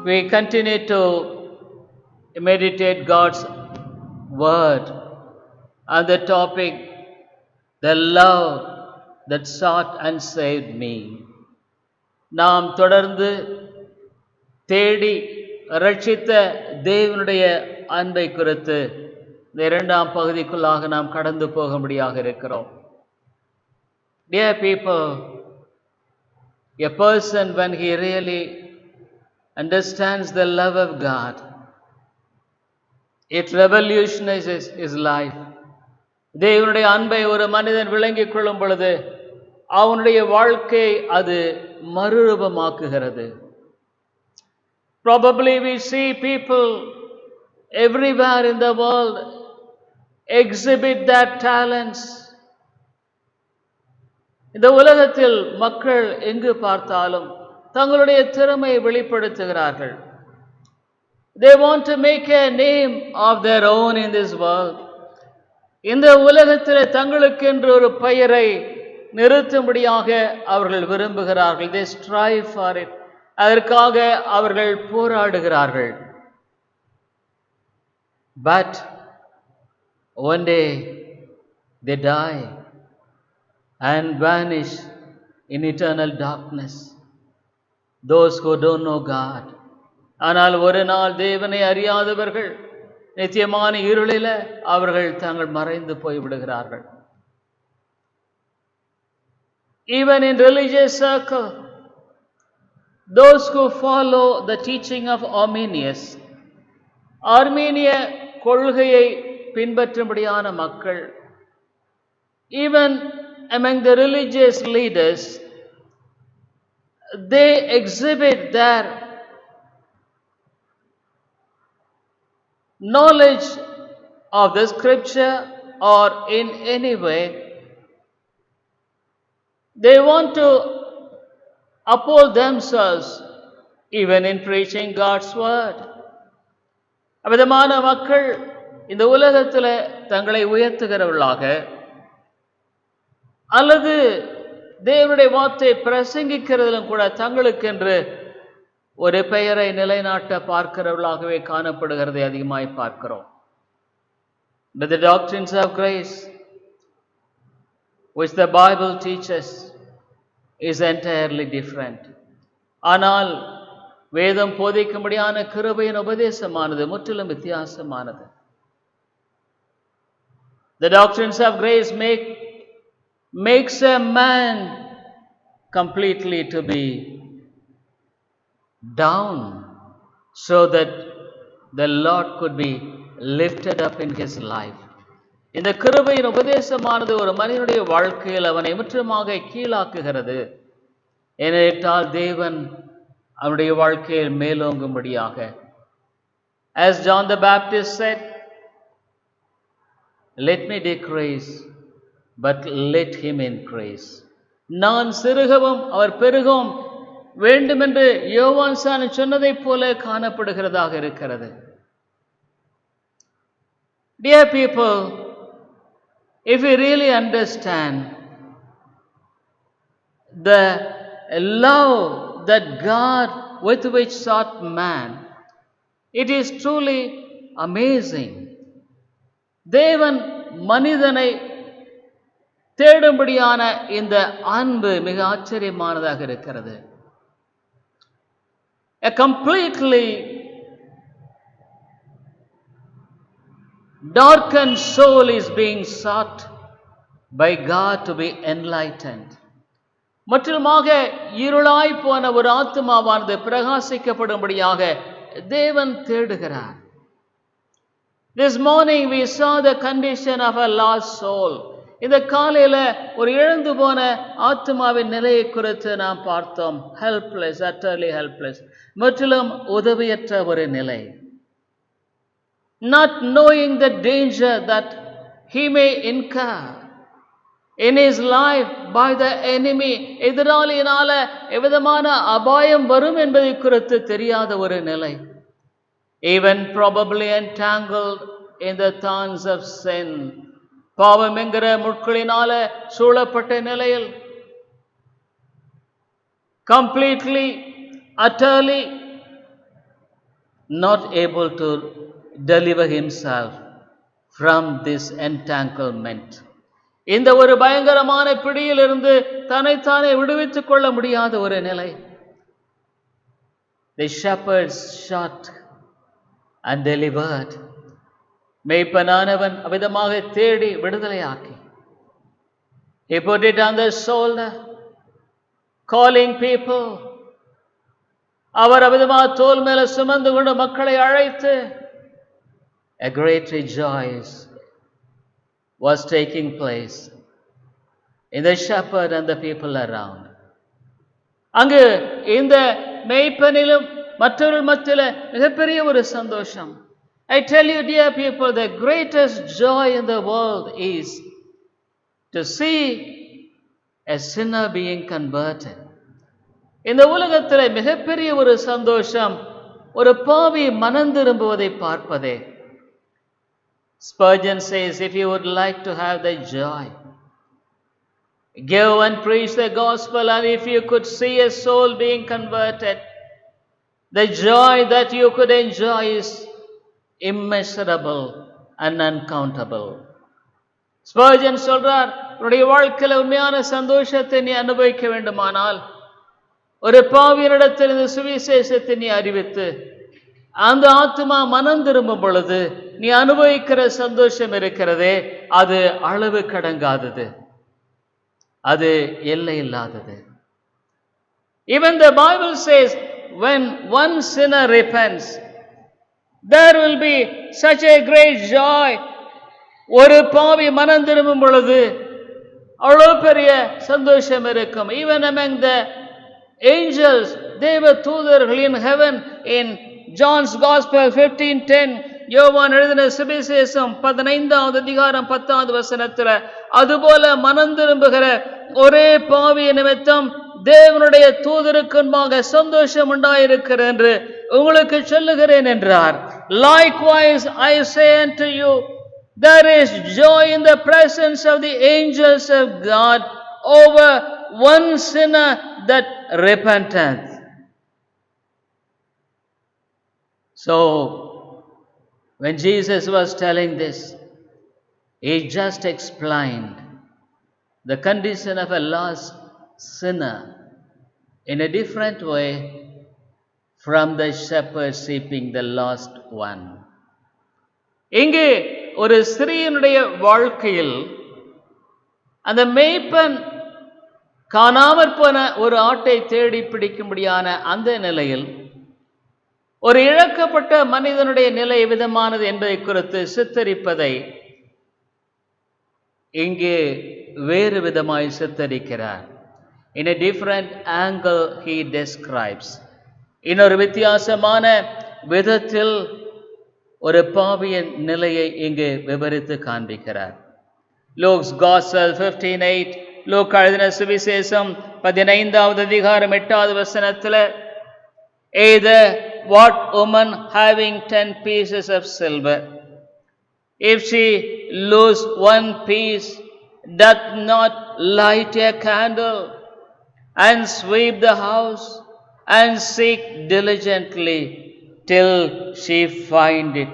We continue to meditate God's word on the topic, the love that sought and saved me. நாம் தொடர்ந்து தேடி ரட்சித்த தேவனுடைய அன்பை குறித்து இந்த இரண்டாம் பகுதிக்குள்ளாக நாம் கடந்து போகும்படியாக இருக்கிறோம். Dear people, a person when he really understands the love of God, it revolutionizes his life. தேவனுடைய அன்பை ஒரு மனிதன் விளங்கிக் கொள்ளும் பொழுது அவனுடைய வாழ்க்கை அது மறுரூபமாக்குகிறது. Probably we see people everywhere in the world exhibit their talents. இந்த உலகத்தில் மக்கள் எங்கு பார்த்தாலும் தங்களுடைய திறமையை வெளிப்படுத்துகிறார்கள். They want to make a name of their own in this world. இந்த உலகத்தில் தங்களுக்கென்று ஒரு பெயரை நிறுத்தும்படியாக அவர்கள் விரும்புகிறார்கள். They strive for it. அதற்காக அவர்கள் போராடுகிறார்கள். But one day they die and vanish in eternal darkness. Those who don't know God. ஆனால் ஒரு நாள் தேவனை அறியாதவர்கள் நித்தியமான இருளில அவர்கள் தாங்கள் மறைந்து போய்விடுகிறார்கள். Even in religious circle, those who follow the teaching of Arminius, ஆர்மீனிய கொள்கையை பின்பற்றும்படியான மக்கள், even among the religious leaders, they exhibit their knowledge of the scripture or in any way. They want to uphold themselves even in preaching God's word. அவ்விதமான மக்கள் இந்த உலகத்தில் தங்களை உயர்த்துகிறவர்களாக அல்லது தேவனுடைய வார்த்தை பிரசங்கிக்கிறதிலும் கூட தங்களுக்கென்று ஒரு பெயரை நிலைநாட்ட பார்க்கிறவர்களாகவே காணப்படுகிறதை அதிகமாய் பார்க்கிறோம். But the doctrines of grace which the Bible teaches is entirely different. ஆனால் வேதம் போதிக்கும்படியான கிருபையின் உபதேசமானது முற்றிலும் வித்தியாசமானது. The doctrines of grace makes a man completely to be down so that the Lord could be lifted up in his life. இந்த கிருபையின் உபதேசமானது ஒரு மனிதனுடைய வாழ்க்கையில் அவனை முற்றிலுமாக கீழாக்குகிறது. ஏனென்றால் தேவன் அவனுடைய வாழ்க்கையில் மேலோங்கும்படியாக. As John the Baptist said, let me decrease, but let him increase. நான் சிறுகவும் அவர் பெருகவும் வேண்டுமென்று யோவான் சாணன் சொன்னதைப் போல காணப்படுகிறதாக இருக்கிறது. Dear people, if we really understand the love that God with which sought man, it is truly amazing. தேவன் மனிதனை தேடும்படியான இந்த அன்பு மிக ஆச்சரியமானதாக இருக்கிறது. A completely darkened soul is being sought by God to be enlightened. முற்றிலுமாக இருளாய் போன ஒரு ஆத்மாவானது பிரகாசிக்கப்படும்படியாக தேவன் தேடுகிறார். This morning we saw the condition of a lost soul. இந்த காலையில ஒரு இழந்து போன ஆத்மாவின் நிலையை குறித்து நாம் பார்த்தோம். Helpless, utterly helpless. முற்றிலும் உதவியற்ற ஒரு நிலை. Not knowing the danger that he may incur in his life by the enemy. எதிராளியினால எவ்விதமான அபாயம் வரும் என்பதை குறித்து தெரியாத ஒரு நிலை. Even probably entangled in the thorns of sin. பாவம் என்கிற முட்களினால சூழப்பட்ட நிலையில் completely, utterly not able to deliver himself from this entanglement. இந்த ஒரு பயங்கரமான பிடியிலிருந்து தன்னைத்தானே விடுவித்துக் கொள்ள முடியாத ஒரு நிலை. The shepherds shot and delivered. மேய்ப்பனானவன் அவிதமாக தேடி விடுதலையாக்கி. He put it on their shoulder, calling people. அவர் அவிதமாக தோல் மேல சுமந்து கொண்டு மக்களை அழைத்து, a great rejoice was taking place in the shepherd and the people around. அங்கு இந்த மேய்ப்பனிலும் மற்றவர்கள் மத்தியில மிகப்பெரிய ஒரு சந்தோஷம். I tell you, dear people, the greatest joy in the world is to see a sinner being converted. இந்த உலகத்தில் மிகப்பெரிய ஒரு சந்தோஷம் ஒரு பாவி மனம் திரும்புவதை பார்ப்பதே. Spurgeon says, if you would like to have the joy, go and preach the gospel, and if you could see a soul being converted, the joy that you could enjoy is immeasurable and uncountable. Spurgeon சொல்றார், உன்னுடைய வாழ்க்கையில உண்மையான சந்தோஷத்தை நீ அனுபவிக்க வேண்டுமானால் ஒரு பாவியனிடத்தில் இந்த சுவிசேஷத்தை நீ அறிவித்து அந்த ஆத்மா மனம் திரும்பும் பொழுது நீ அனுபவிக்கிற சந்தோஷம் இருக்கிறதே, அது அளவு கடங்காதது, அது எல்லை இல்லாதது. Even the Bible says, when one sinner repents, there will be such a great joy. ஒரு பாவி மனம் திரும்பும் பொழுது அவ்வளவு பெரிய சந்தோஷம் இருக்கும். Even among the angels, தேவ தூதர்கள் in heaven, in John's Gospel 15:10, யோவான் எழுதின சுவிசேஷம் 15வது அதிகாரம் 10வது வசனத்தில், அதுபோல மனம் திரும்புகிற ஒரே பாவிய நிமித்தம் தேவனுடைய தூதருக்கு முன்பாக சந்தோஷம் உண்டாயிருக்கிறது என்று உங்களுக்கு சொல்லுகிறேன் என்றார். Likewise I say unto you, there is joy in the presence of the angels of God over one sinner that repenteth. So, when Jesus was telling this, he just explained the condition of a lost sinner in a different way from the shepherd seeking the lost one. இங்கே ஒரு ஸ்திரீயினுடைய வாழ்க்கையில் அந்த மேய்ப்பன் காணாமற் போன ஒரு ஆட்டை தேடி பிடிக்கும்படியான அந்த நிலையில் ஒரு இழக்கப்பட்ட மனிதனுடைய நிலை விதமானது என்பதை குறித்து சித்தரிப்பதை இங்கே வேறு விதமாய் சித்தரிக்கிறார். In a different angle he describes. இன்னொரு வித்தியாசமான விதத்தில் ஒரு பாவியின் நிலையை இங்கு விவரித்து காண்பிக்கிறார். Luke's Gospel 15:8, லூக்கா எழுதின சுவிசேஷம் 15வது அதிகாரம் 8வது வசனத்தில், either what woman having 10 pieces of silver, if she lose one piece, doth not light a candle and sweep the house and seek diligently till she find it.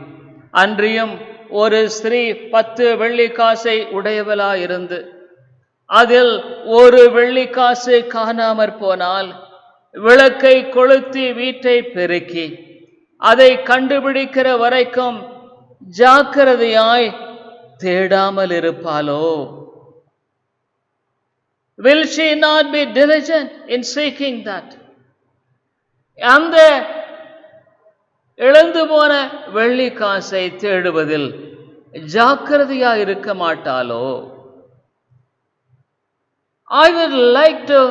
அன்றியும் ஒரு ஸ்திரீ 10 வெள்ளிக்காசை உடையவளாயிருந்து அதில் ஒரு வெள்ளிக்காசு காணாமற் போனால் விளக்கை கொளுத்தி வீட்டை பெருக்கி அதை கண்டுபிடிக்கிற வரைக்கும் ஜாக்கிரதையாய் தேடாமல் இருப்பாளோ? Will she not be diligent in seeking that? அந்த இழந்து போன வெள்ளிக்காசை தேடுவதில் ஜாக்கிரதையாய் இருக்க மாட்டாளோ? I would like to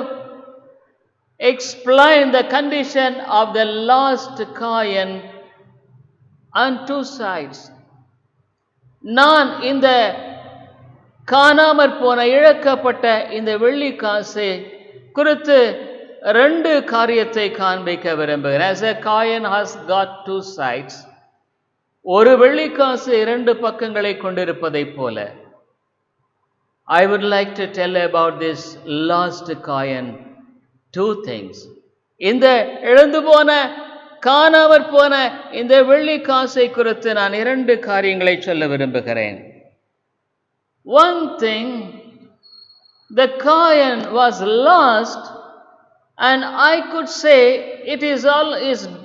explain the condition of the lost coin on two sides. நான் இந்த காணாமற் போன இழக்கப்பட்ட இந்த வெள்ளிக்காசை குறித்து 2 காரியத்தை காண்பிக்க விரும்புகிறேன். As a coin has got 2 sides, ஒரு வெள்ளிக்காசு 2 பக்கங்களை கொண்டிருப்பதைப் போல, I would like to tell about this lost coin 2 things. இந்த இழந்து போன காணாமற் போன இந்த வெள்ளி காசை குறித்து நான் 2 காரியங்களை சொல்ல விரும்புகிறேன். One thing, the coin was lost and I could say it is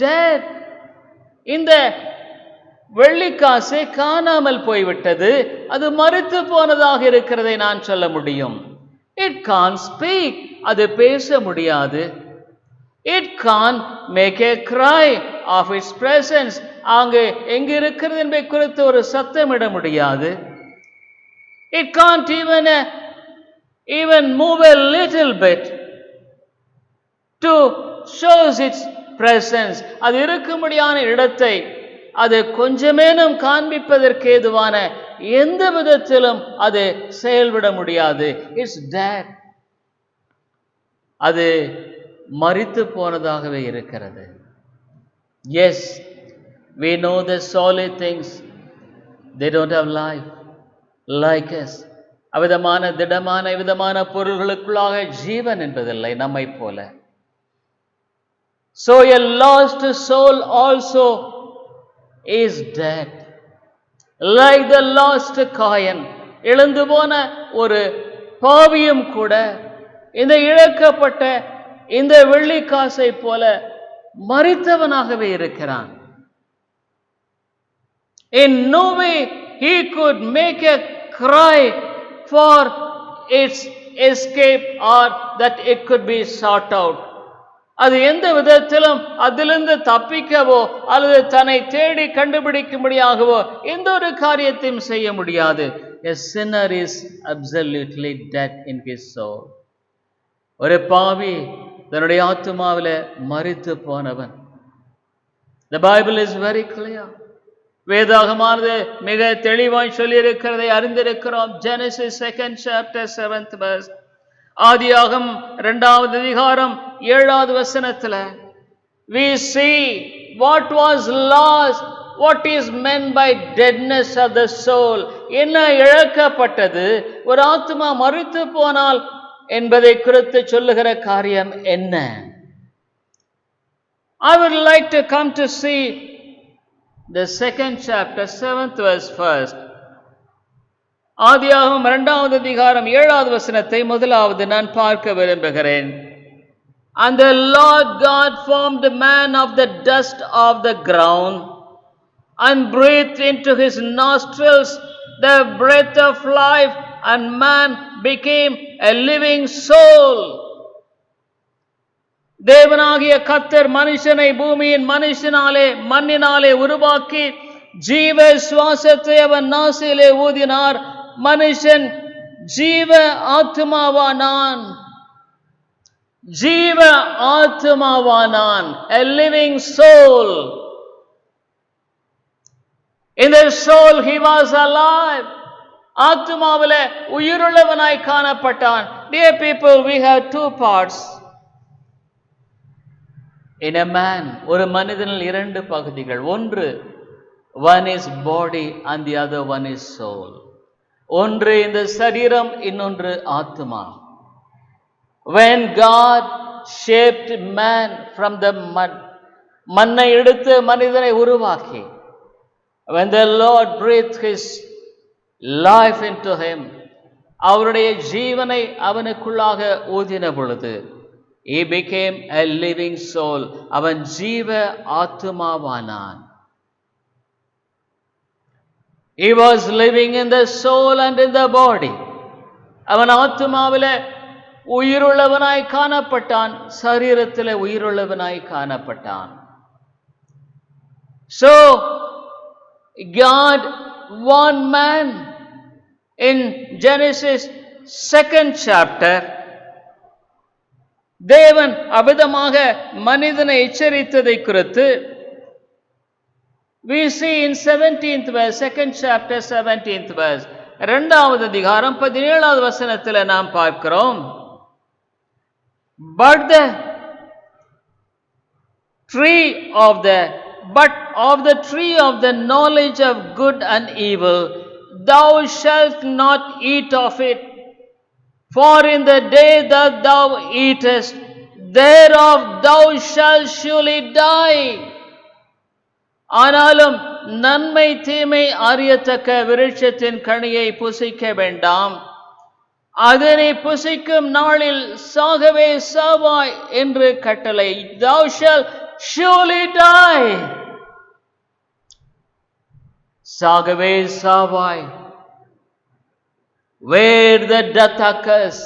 dead. இந்த வெள்ளிக்காசு காணாமல் போய்விட்டது, அது மரித்து போனதாக இருக்கிறதை நான் சொல்ல முடியும். It can't speak, அது பேச முடியாது. It can't make a cry of its presence, அங்கு எங்கு இருக்கிறது என்பதை குறித்து ஒரு சத்தமிட முடியாது. It can't even move a little bit to shows its presence. அது இருக்கும்படியான இடத்தை அது கொஞ்சமேனும் காண்பிப்பதற்கு ஏதுவான எந்த விதத்திலும் அது செயல்பட முடியாது. It's dead. அது மரித்து போனதாகவே இருக்கிறது. Yes, we know the solid things, they don't have life like us. அவிதமான திடமான விதமான பொருள்களுக்குள்ளாக ஜீவன் என்பதில்லை நம்மை போல. So a lost soul also is dead, like the lost coin. இழந்து போன ஒரு பாவியும் கூட இந்த இழக்கப்பட்ட இந்த வெள்ளிக்காசை போல மரித்தவனாகவே இருக்கிறான். In no way he could make a cry for its escape or that it could be sought out. அது எந்த விதத்திலும் அதிலிருந்து தப்பிக்கவோ அல்லது தன்னை தேடி கண்டுபிடிக்கும்படியாகவோ எந்த ஒரு காரியத்தையும் செய்ய முடியாது. A sinner is absolutely dead in his soul. ஒரு பாவி தன்னுடைய ஆத்துமாவிலே மரித்து போனவன். The Bible is very clear. வேதாகமானது மிக தெளிவாய் சொல்லி இருக்கிறதை அறிந்திருக்கிறோம். Genesis 2nd chapter 7th verse. ஆதியாகமம் 2வது அதிகாரம் 7வது வசனத்துல we see what was lost, what is meant by deadness of the soul. என்ன இழக்கப்பட்டது, ஒரு ஆத்துமா மரித்து போனால் என்பதை குறித்து சொல்லுகிற காரியம் என்ன? I would like to come to see the 2nd chapter 7th verse first. ஆதியாகமம் 2வது அதிகாரம் 7வது வசனத்தை முதலாவது நான் பார்க்க விரும்புகிறேன். And the Lord God formed man of the dust of the ground and breathed into his nostrils the breath of life, and man became a living soul. தேவனாகிய கர்த்தர் மனுஷனை பூமியின் மண்ணினாலே உருவாக்கி ஜீவ சுவாசத்தை அவன் நாசியிலே ஊதினார். மனுஷன் ஜீவ ஆத்துமாவானான். A living soul. In the soul he was alive. ஆத்துமாவிலே உயிருள்ளவனாய் காணப்பட்டான். Dear people, we have 2 parts. In a man, ஒரு மனிதனில் 2 பகுதிகள். one is body and the other one is soul. ஒன்று இந்த சரீரம், இன்னொன்று ஆத்துமா. When God shaped man from the mud, மண்ணை எடுத்து மனிதனை உருவாக்கி, when the Lord breathed his life into him, அவருடைய ஜீவனை அவனுக்குள்ளாக ஊதின பொழுது, he became a living soul. அவன் ஜீவ ஆத்துமாவானான். He was living in the soul and in the body. அவன் ஆத்துமாவிலே உயிருள்ளவனாய் காணப்பட்டான், சரீரத்திலே உயிருள்ளவனாய் காணப்பட்டான். So God warned man in Genesis 2nd chapter. தேவன் அபிதமாக மனிதனை எச்சரித்ததை குறித்து we see in 17th verse, 2nd chapter 17th verse, 2வது அதிகாரம் 17வது வசனத்தில் நாம் பார்க்கிறோம். But of the tree of the knowledge of good and evil thou shalt not eat of it, for in the day that thou eatest thereof thou shalt surely die. ஆனாலும் நன்மை தீமை அறியத்தக்க விருட்சத்தின் கனியை புசிக்க வேண்டாம், அதனை புசிக்கும் நாளில் சாகவே சாவாய் என்று கட்டளை. Thou shalt surely die. சாகவே சாவாய். Where the death occurs,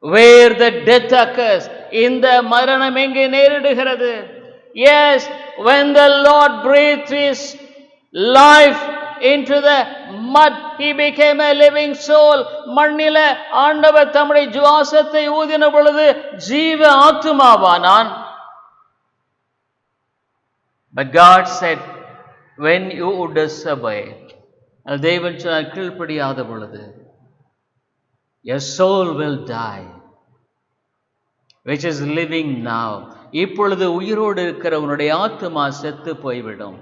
where the death occurs, இந்த மரணம் எங்கே நேரிடுகிறது? Yes, when the Lord breathed his life into the mud, he became a living soul. மண்ணில ஆண்டவர் தம்முடைய சுவாசத்தை ஊதின பொழுது ஜீவ ஆத்துமாவானான். But God said, when you disobey, தேவன் சொன்னார், கீழ்ப்படியாத பொழுது, your soul will die, which is living now. இப்பொழுது உயிரோடு இருக்கிற உன்னுடைய ஆத்துமா செத்து போய்விடும்.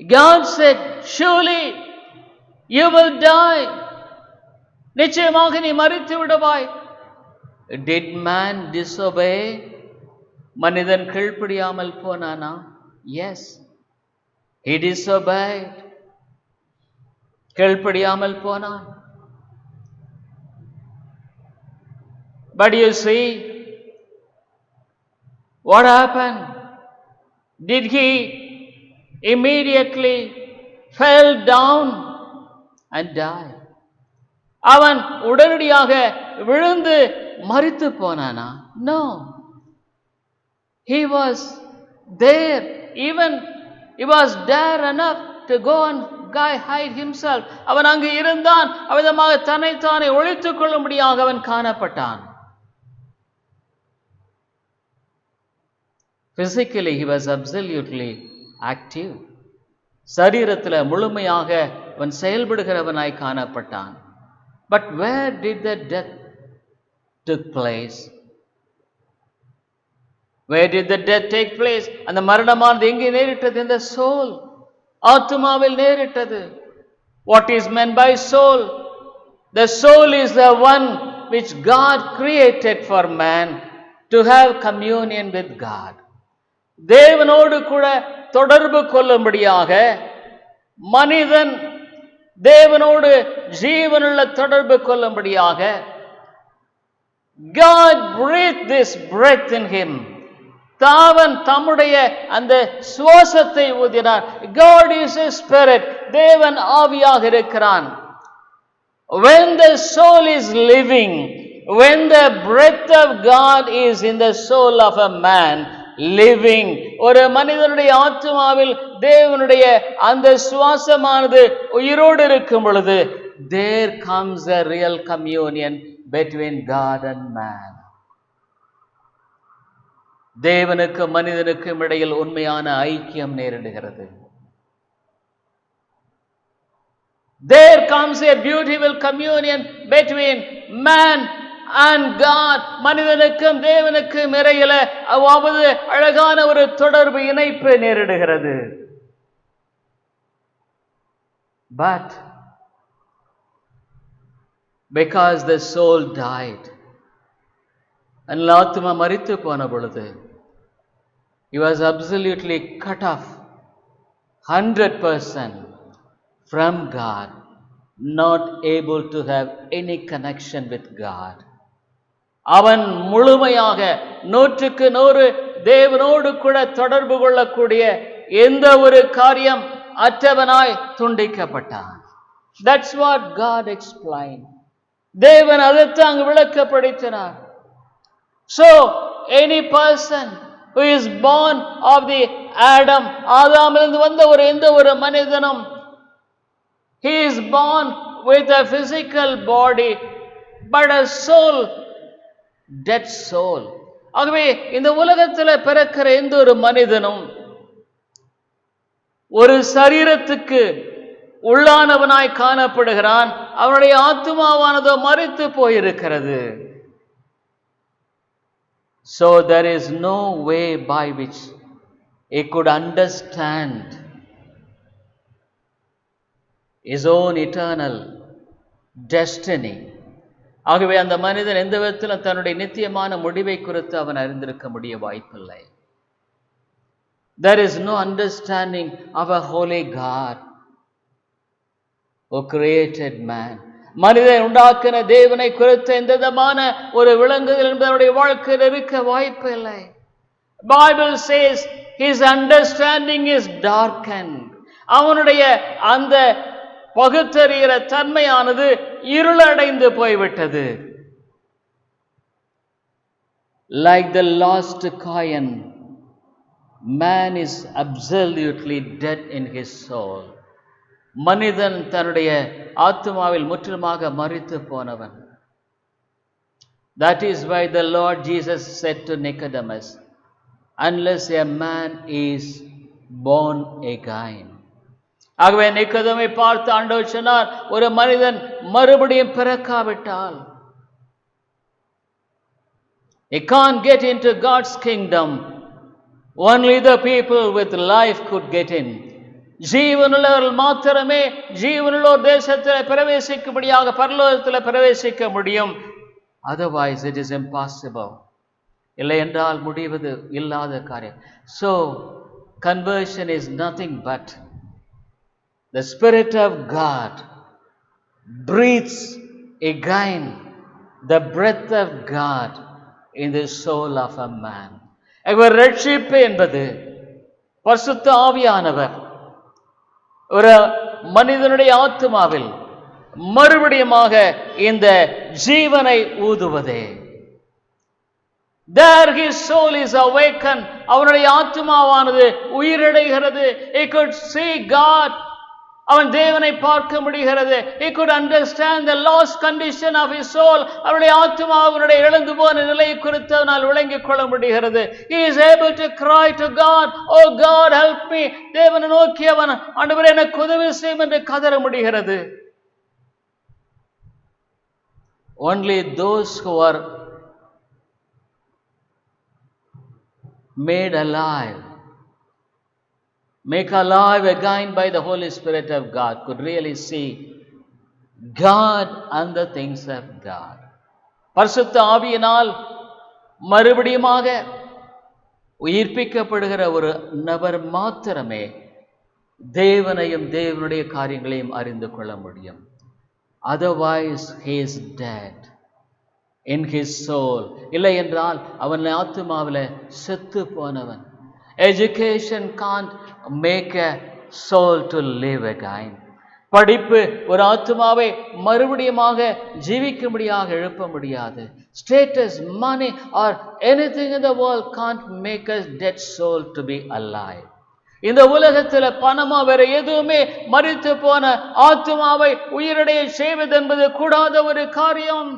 God said, surely you will die. நிச்சயமாக நீ மரித்து விடுவாய். Did man disobey? மனிதன் கீழ்ப்படியாமல் போனானா? Yes, he disobeyed. கீழ்ப்படியாமல் போனான். But you see, what happened? Did he immediately fell down and die? அவன் உடனடியாக விழுந்து மரித்து போனானா? No. He was there. Even he was dare enough to go and hide himself. அவன் அங்கு இருந்தான். அவ்விதமாக தன்னைத்தானே ஒழித்துக் கொள்ளும்படியாக அவன் காணப்பட்டான். Physically he was absolutely active. சரீரத்தில் முழுமையாக அவன் செயல்படுகிறவனாய் காணப்பட்டான். But where did the death took place? Where did the death take place? அந்த மரணமானது எங்கே நேரிட்டது? இந்த soul, ஆத்துமாவில் நேரிட்டது. What is meant by soul? The soul is the one which God created for man to have communion with God. தேவனோடு கூட தொடர்பு கொள்ளும்படியாக மனிதன் தேவனோடு ஜீவனுள்ள தொடர்பு கொள்ளும்படியாக God breathed this breath in him. தாவன் தம்முடைய அந்த சுவாசத்தை ஊதினார். God is a spirit. தேவன் ஆவியாக இருக்கிறான். When the soul is living, when the breath of God is in the soul of a man living, ஒரு மனிதனுடைய ஆத்துமாவில் தேவனுடைய அந்த சுவாசமானது உயிரோடு இருக்கும் பொழுது, there comes a real communion between God and man. தேவனுக்கும் மனிதனுக்கும் இடையில் உண்மையான ஐக்கியம் நேரிடுகிறது. There comes a beautiful communion between man and God. மனிதனுக்கும் தேவனுக்கும் இடையில அதாவது அழகான ஒரு தொடர்பு இணைப்பு நேரிடுகிறது. But because the soul died, அந்த ஆத்துமா மரித்து போன பொழுது, he was absolutely cut off 100% from God, not able to have any connection with God. அவன் முழுமையாக 100% தேவனோடு கூட தொடர்பு கொள்ளக்கூடிய எந்த ஒரு காரியம் அற்றவனாய் துண்டிக்கப்பட்டான். That's what God explained. தேவன் அதைத்தான் அங்கு விளக்கப்படுத்தினார். So any person who is born of the Adam, ஆதாமிலிருந்து வந்த எந்த ஒரு மனிதனும், he is born with a physical body but a soul, dead soul. ஆகவே இந்த உலகத்தில் பிறக்கிற எந்த ஒரு மனிதனும் ஒரு சரீரத்துக்கு உள்ளானவனாய் காணப்படுகிறான். அவனுடைய ஆத்துமாவானதோ மரித்து போயிருக்கிறது. So there is no way by which he could understand his own eternal destiny. ஆகவே அந்த மனிதன் எந்த விதத்திலும் தன்னுடைய நித்தியமான முடிவை குறித்து அவன் அறிந்திருக்க முடிய வாய்ப்பில்லை. There is no understanding of a holy God who created man. மனிதனை உண்டாக்கின தேவனை குறித்த எந்த விதமான ஒரு விளங்குதல் என்பதனுடைய வாழ்க்கையில் இருக்க வாய்ப்பில்லை. Bible says his understanding is darkened. அவனுடைய அந்த பகுத்தறிகிற தன்மையானது இருளடைந்து போய்விட்டது. Like the lost coin, man is absolutely dead in his soul. மனிதன் தன்னுடைய ஆத்துமாவில் முற்றிலுமாக மரித்து போனவன். That is why the Lord Jesus said to Nicodemus, unless a man is born again. ஆகவே நிக்கோதேமை பார்த்து ஆண்டவர் சொன்னார், ஒரு மனிதன் மறுபடியும் பிறக்காவிட்டால் he can't get into God's kingdom. Only the people with life could get in. ஜீவனுள்ளவர்கள் மாத்திரமே ஜீவனுள்ளோர் தேசத்தில் பிரவேசிக்கும்படியாக பரலோகத்தில் பிரவேசிக்க முடியும். Otherwise it is impossible. இல்லை என்றால் முடிவது இல்லாத காரியம். So conversion is nothing but the Spirit of God breathes again the breath of God in the soul of a man. அவர் ரட்சிப்பு என்பது பரிசுத்த ஆவியானவர் ஒரு மனிதனுடைய ஆத்துமாவில் மறுபடியுமாக இந்த ஜீவனை ஊதுவதே. There his soul is awakened. அவனுடைய ஆத்துமாவானது உயிரடைகிறது. He could see God. அவன் தேவனை பார்க்க முடிகிறது. He could understand the lost condition of his soul. அவனுடைய ஆத்துமாவினுடைய இழந்து போன நிலையை குறித்து அவனால் விளங்கிக் கொள்ள முடிகிறது. He is able to cry to God, oh God help me. தேவனை நோக்கி அவன் ஆண்டவரே எனக்கு உதவி செய்யும் என்று கதற முடிகிறது. Only those who are made alive, make alive again by the Holy Spirit of God could really see God and the things of God. பரிசுத்த ஆவியினால் மறுபடியுமாக உயிர்ப்பிக்கப்படுகிற ஒரு நபர் மாத்திரமே தேவனையும் தேவனுடைய காரியங்களையும் அறிந்து கொள்ள முடியும். Otherwise he is dead in his soul. இல்லை என்றால் அவன் ஆத்துமாவில் செத்து போனவன். Education can't make a soul to live again. படிப்பு ஒரு ஆத்துமாவை மறுபடியுமாக ஜீவிக்கும்படியாக எழுப்ப முடியாது. Status, money or anything in the world can't make a dead soul to be alive. இந்த உலகத்தில் பணமா வேற எதுவுமே மரித்து போன ஆத்துமாவை உயிரடைய செய்வது என்பது கூடாத ஒரு காரியம்.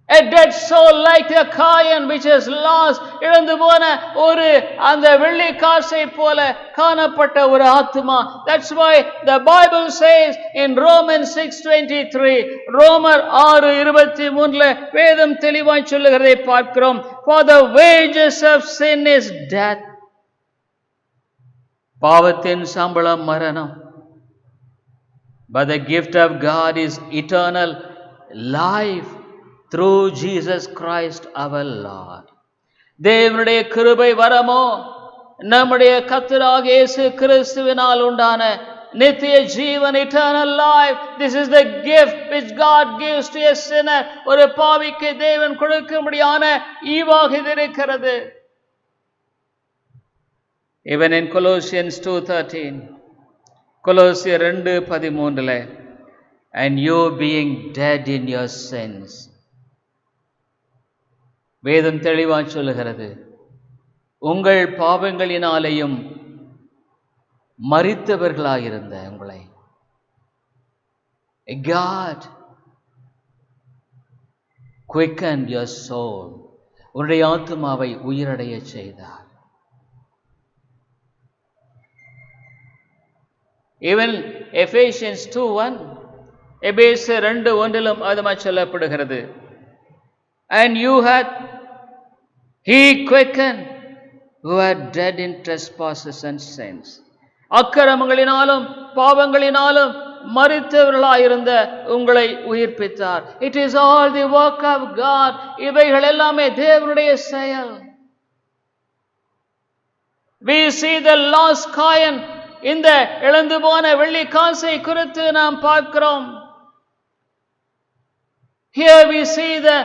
A dead soul like a coin which is lost, இழந்து போன ஒரு அந்த வெள்ளி காசை போல காணப்பட்ட ஒரு ஆத்துமா. That's why the Bible says in Romans 6:23, ரோமர் 6:23 வேதம் தெளிவாய் சொல்லுகிறதை பார்க்கிறோம். For the wages of sin is death. பாவத்தின் சம்பளம் மரணம். But the gift of God is eternal life through Jesus Christ our Lord. தேவனுடைய கிருபை வரமோ நம்முடைய கர்த்தராகிய இயேசு கிறிஸ்துவினால் உண்டான நித்திய ஜீவன், eternal life. This is the gift which God gives to a sinner. ஒரு பாவிக்கு தேவன் கொடுக்கும்படியான ஈவாக இருக்கிறது. Even in Colossians 2:13, கொலோசியர் 2:13, and you being dead in your sins. வேதம் தெளிவாய் சொல்லுகிறது, உங்கள் பாவங்களினாலேயும் மரித்தவர்களாயிருந்த உங்களை God quickened your soul. உன்னுடைய ஆத்துமாவை உயிரடைய செய்தார். Even Ephesians 2:1, எபேசியர் 2:1 அதுமாய் சொல்லப்படுகிறது. And you had he quickened who are dead in trespasses and sins. அக்கிரமங்களினாலும் பாவங்களினாலும் மரித்தவர்களாயிருந்த உங்களை உயிர்ப்பித்தார். It is all the work of God. இவைகள் எல்லாமே தேவனுடைய செயல். We see the lost coin. இந்த இழந்து போன வெள்ளி காசை குறித்து நாம் பார்க்கிறோம். Here we see the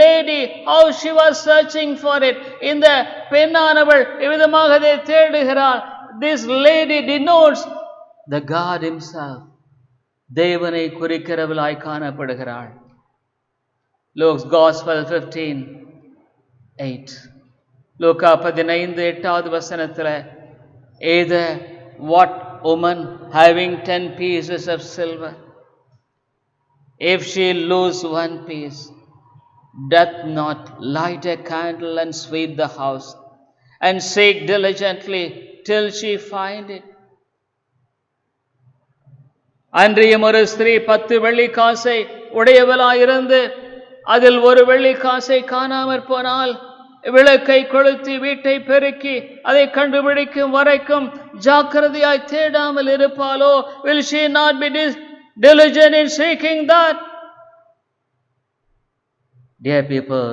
lady, how she was searching for it. இந்த பெண்ணானவள் இவ்விதமாக அதை தேடுகிறாள். This lady denotes the God himself. தேவனை குறிக்கிறவளாய் காணப்படுகிறாள். Luke's Gospel 15:8. லூக்கா 15:8 வசனத்தில், either what woman having 10 pieces of silver, if she lose 1 piece, doth not light a candle and sweep the house and seek diligently till she find it? அன்றியும் ஒரு ஸ்திரீ 10 வெள்ளி காசை உடையவளாயிருந்து அதில் ஒரு வெள்ளி காசை காணாமற் போனால் விளக்கை கொளுத்தி வீட்டை பெருக்கி அதை கண்டுபிடிக்கும் வரைக்கும் ஜாக்கிரதையாய் தேடாமல் இருப்பாளோ? Will she not be diligent in seeking that? Dear people,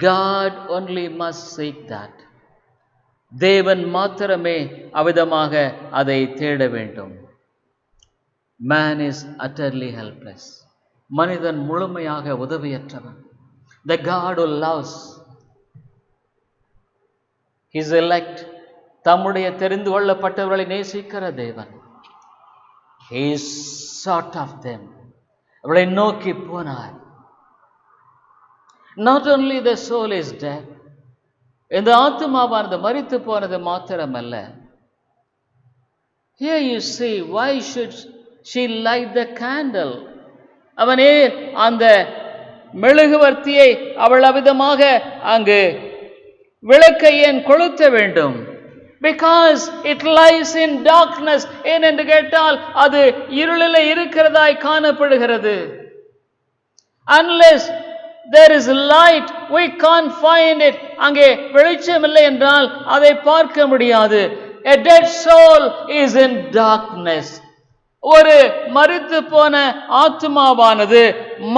God only must seek that. தேவன் மாத்திரமே அவ்விதமாக அதை தேட வேண்டும். Man is utterly helpless. மனிதன் முழுமையாக உதவியற்றவன். The God who loves his elect, தம்முடைய தெரிந்து கொள்ளப்பட்டவர்களை நேசிக்கிற தேவன், he sought of them, அவளை நோக்கி போனார். Not only the soul is dead, இந்த ஆத்துமாவானது மரித்து போனது மாத்திரமல்ல. Here you see, why should she light the candle? அவனே அந்த மெழுகுவர்த்தியை அவள் அவிதமாக அங்கு விளக்கை ஏன் கொளுத்த வேண்டும்? Because it lies in darkness. ஏனென்று கேட்டால் அது இருளில் இருக்கிறதாய் காணப்படுகிறது. Unless there is light, we can't find it. அங்கே வெளிச்சம் இல்லை என்றால் அதை பார்க்க முடியாது. A dead soul is in darkness. ஒரு மரித்து போன ஆத்மாவானது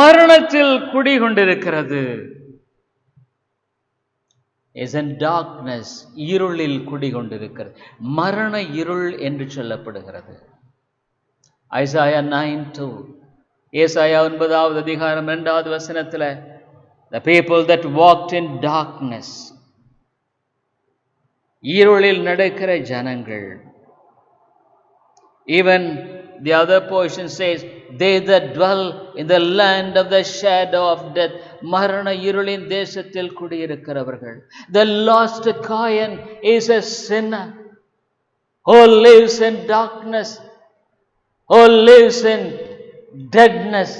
மரணத்தில் குடிகொண்டிருக்கிறது. is in darkness, இருளில் குடிகொண்டிருக்கிறது. மரண இருள் என்று சொல்லப்படுகிறது. ஐசாயா 9:2, ஏசாயா 9வது அதிகாரம் 2வது வசனத்தில், the people that walked in darkness, இருளில் நடக்கிற ஜனங்கள். Even the other portion says, they that dwell in the land of the shadow of death, மரண இருளின் தேசத்தில் குடியிருக்கிறவர்கள். The lost coin is a sinner who lives in darkness, who lives in deadness,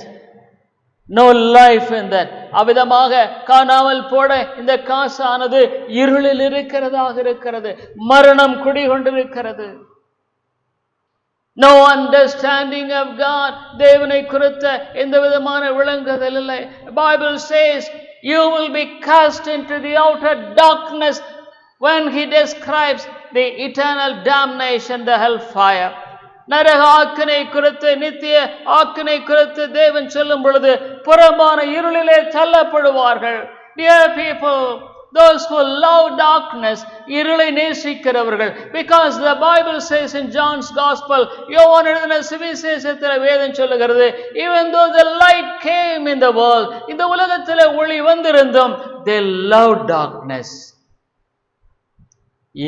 no life in that. அவ்விதமாக காணாமல் போட இந்த காசானது இருளில் இருக்கிறதாக இருக்கிறது. மரணம் குடிகொண்டிருக்கிறது. No understanding of God. தேவனை குறித்த எந்த விதமான விளங்குதல் இல்லை. Bible says you will be cast into the outer darkness when he describes the eternal damnation, the hellfire. நரக ஆக்கினை குறித்து, நித்திய ஆக்கினை குறித்து தேவன் சொல்லும் பொழுது புறம்பான இருளிலே தள்ளப்படுவார்கள். Dear people, those who love darkness, இருளை நேசிக்கிறவர்கள், because the Bible says in John's Gospel, யோவான் எழுதின சுவிசேஷத்தில் வேதம் சொல்லுகிறது, even though the light came in the world, இந்த உலகத்தில் ஒளி வந்திருந்தும், they love darkness.